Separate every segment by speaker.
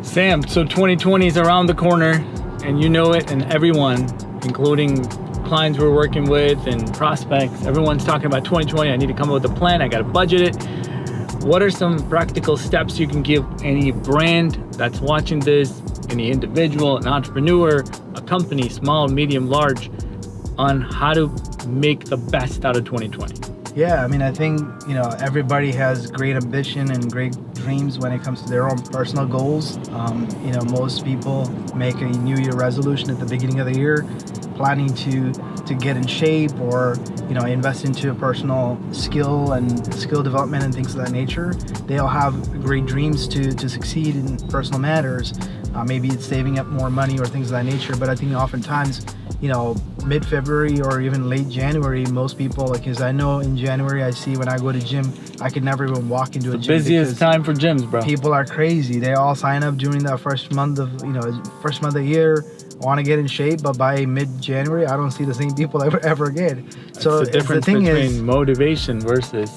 Speaker 1: Sam, so 2020 is around the corner, and you know it, and everyone, including clients we're working with and prospects, everyone's talking about 2020. I need to come up with a plan. I got to budget it. What are some practical steps you can give any brand that's watching this, any individual, an entrepreneur, a company, small, medium, large, on how to make the best out of 2020?
Speaker 2: Yeah, I mean, I think, everybody has great ambition and great dreams when it comes to their own personal goals. Most people make a New Year resolution at the beginning of the year, planning to get in shape or, invest into a personal skill and skill development and things of that nature. They all have great dreams to succeed in personal matters. Maybe it's saving up more money or things of that nature. But I think oftentimes, mid-February or even late January, most people, because I know in January I see when I go to gym, I could never even walk into a gym.
Speaker 1: Busiest time for gyms, bro.
Speaker 2: People are crazy. They all sign up during that first month of the year, want to get in shape, but by mid-January, I don't see the same people ever again. So
Speaker 1: it's the difference between motivation versus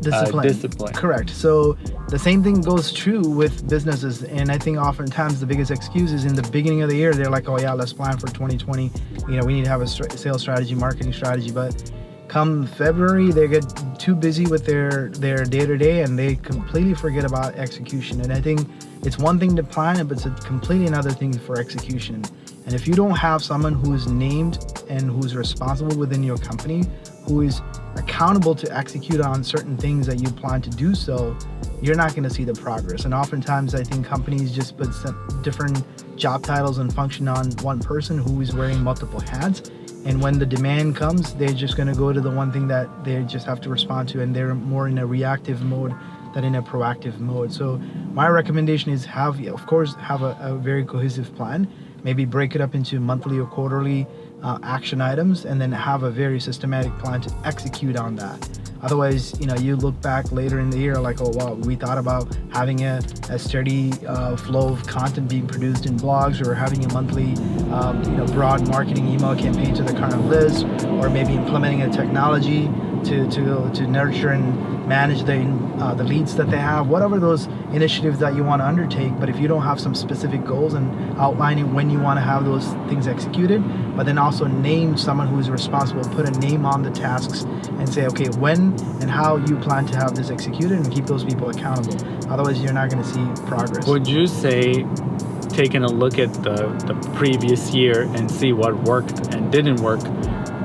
Speaker 1: discipline.
Speaker 2: Correct. So the same thing goes true with businesses, and I think oftentimes the biggest excuse is in the beginning of the year, they're like, oh yeah, let's plan for 2020. We need to have a sales strategy, marketing strategy, but come February, they get too busy with their day-to-day and they completely forget about execution. And I think it's one thing to plan it, but it's a completely another thing for execution. And if you don't have someone who is named and who's responsible within your company, who is accountable to execute on certain things that you plan to do so, you're not going to see the progress. And oftentimes I think companies just put some different job titles and function on one person who is wearing multiple hats. And when the demand comes, they're just going to go to the one thing that they just have to respond to, and they're more in a reactive mode than in a proactive mode. So my recommendation is have a very cohesive plan. Maybe break it up into monthly or quarterly action items, and then have a very systematic plan to execute on that. Otherwise, you look back later in the year like, oh wow, we thought about having a steady flow of content being produced in blogs, or having a monthly broad marketing email campaign to the current list, or maybe implementing a technology to nurture and manage the leads that they have, whatever those initiatives that you want to undertake. But if you don't have some specific goals and outlining when you want to have those things executed, but then also name someone who is responsible, put a name on the tasks and say, okay, when and how you plan to have this executed, and keep those people accountable. Otherwise, you're not going to see progress.
Speaker 1: Would you say taking a look at the previous year and see what worked and didn't work,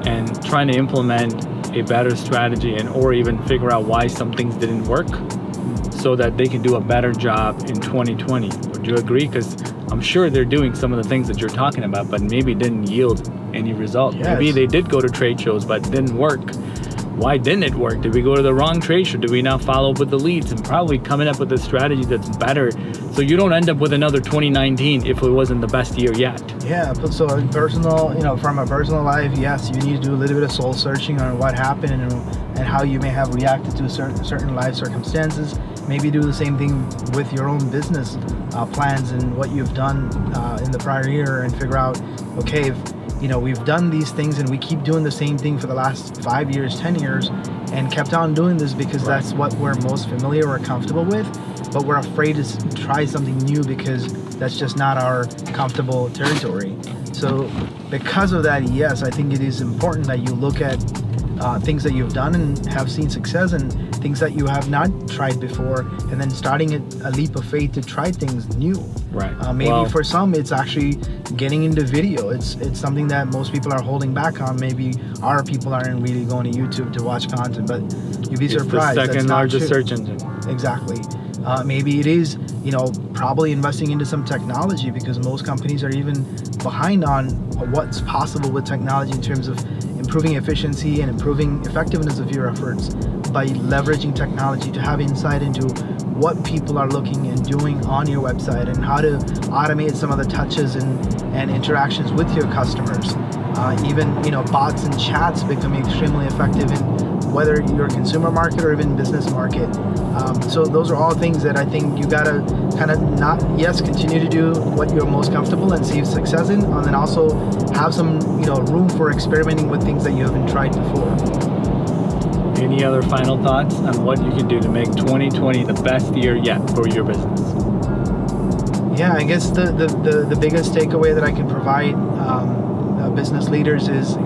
Speaker 1: and trying to implement a better strategy, or even figure out why some things didn't work so that they can do a better job in 2020? Would you agree? Because I'm sure they're doing some of the things that you're talking about, but maybe didn't yield any result.
Speaker 2: Yes.
Speaker 1: Maybe they did go to trade shows, but it didn't work. Why didn't it work? Did we go to the wrong trade show? Did we not follow up with the leads? And probably coming up with a strategy that's better, so you don't end up with another 2019 if it wasn't the best year yet.
Speaker 2: Yeah, so in personal, from a personal life, yes, you need to do a little bit of soul searching on what happened and how you may have reacted to certain life circumstances. Maybe do the same thing with your own business plans and what you've done in the prior year, and figure out, okay, if we've done these things and we keep doing the same thing for the last 5 years, 10 years, and kept on doing this because that's what we're most familiar or comfortable with, but we're afraid to try something new because that's just not our comfortable territory. So because of that, yes, I think it is important that you look at things that you've done and have seen success, and things that you have not tried before, and then starting a leap of faith to try things new.
Speaker 1: Right.
Speaker 2: Maybe for some, it's actually getting into video. It's something that most people are holding back on. Maybe our people aren't really going to YouTube to watch content, but you'd be surprised.
Speaker 1: It's the second largest search engine.
Speaker 2: Exactly. Maybe it is, probably investing into some technology, because most companies are even behind on what's possible with technology in terms of improving efficiency and improving effectiveness of your efforts by leveraging technology to have insight into what people are looking and doing on your website, and how to automate some of the touches and interactions with your customers. Even bots and chats become extremely effective in whether you're a consumer market or even business market. So those are all things that I think you gotta kind of continue to do what you're most comfortable and see success in, and then also have some room for experimenting with things that you haven't tried before.
Speaker 1: Any other final thoughts on what you can do to make 2020 the best year yet for your business?
Speaker 2: Yeah, I guess the biggest takeaway that I can provide business leaders is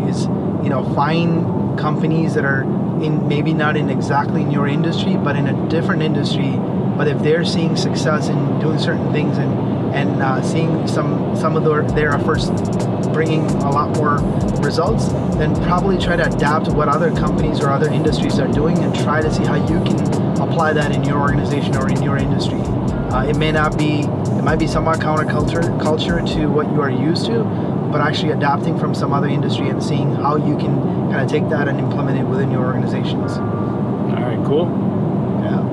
Speaker 2: find companies that are in maybe not in exactly in your industry, but in a different industry. But if they're seeing success in doing certain things and seeing some of their efforts bringing a lot more results, then probably try to adapt to what other companies or other industries are doing and try to see how you can apply that in your organization or in your industry. It might be somewhat counterculture to what you are used to, but actually adapting from some other industry and seeing how you can kind of take that and implement it within your organizations.
Speaker 1: All right, cool.
Speaker 3: Yeah.